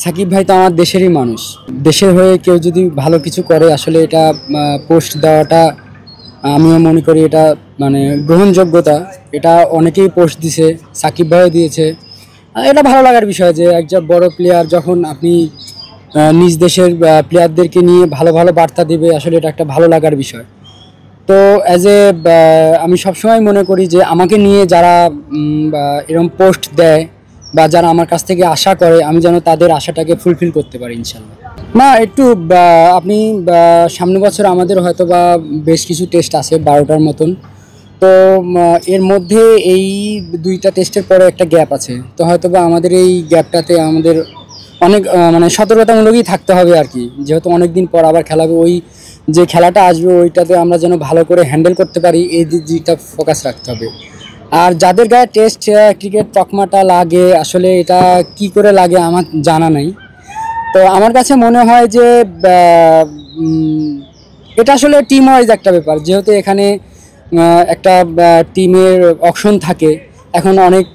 সাকিব ভাই তো আমার দেশেরই মানুষ। দেশের হয়ে কেউ যদি ভালো কিছু করে আসলে এটা পোস্ট দেওয়াটা আমিও মনে করি এটা মানে গ্রহণযোগ্যতা। এটা অনেকেই পোস্ট দিছে, সাকিব ভাইও দিয়েছে। এটা ভালো লাগার বিষয় যে একজন বড় প্লেয়ার যখন আপনি নিজ দেশের প্লেয়ারদেরকে নিয়ে ভালো ভালো বার্তা দিবে, আসলে এটা একটা ভালো লাগার বিষয়। তো অ্যাজ এ আমি সবসময় মনে করি যে আমাকে নিয়ে যারা এরকম পোস্ট দেয় বা যারা আমার কাছ থেকে আশা করে, আমি যেন তাদের আশাটাকে ফুলফিল করতে পারি ইনশাল্লাহ। না একটু আপনি সামনের বছর আমাদের হয়তো বা বেশ কিছু টেস্ট আছে 12টার মতন। তো এর মধ্যে এই 2টা টেস্টের পরে একটা গ্যাপ আছে, তো হয়তো বা আমাদের এই গ্যাপটাতে আমাদের অনেক মানে সতর্কতামূলকই থাকতে হবে আর কি, যেহেতু অনেক দিন পর আবার খেলা হবে। ওই যে খেলাটা আসবে ওইটাতে আমরা যেন ভালো করে হ্যান্ডেল করতে পারি, এই দিকটা ফোকাস রাখতে হবে। আর যাদের গায়ে টেস্ট ক্রিকেট তকমাটা লাগে, আসলে এটা কি করে লাগে আমার জানা নাই। তো আমার কাছে মনে হয় যে এটা আসলে টিম ওয়াইজ একটা ব্যাপার, যেহেতু এখানে একটা টিমের অপশন থাকে। এখন অনেক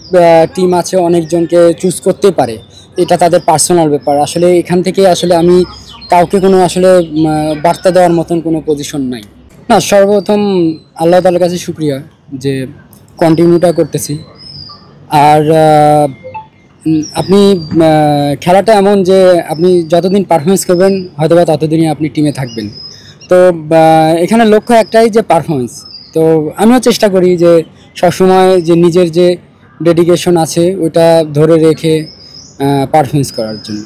টিম আছে, অনেকজনকে চুজ করতে পারে, এটা তাদের পার্সোনাল ব্যাপার। আসলে এখান থেকে আসলে আমি কাউকে কোনো আসলে বার্তা দেওয়ার মতন কোনো পজিশন নাই। না, সর্বপ্রথম আল্লাহ তাআলার কাছে শুকরিয়া যে কন্টিনিউটা করতেছি। আর আপনি খেলাটা এমন যে আপনি যতদিন পারফরমেন্স করবেন হয়তো বা ততদিনই আপনি টিমে থাকবেন। তো এখানে লক্ষ্য একটাই যে পারফরমেন্স। তো আমিও চেষ্টা করি যে সবসময় যে নিজের যে ডেডিকেশন আছে ওইটা ধরে রেখে পারফরমেন্স করার জন্য।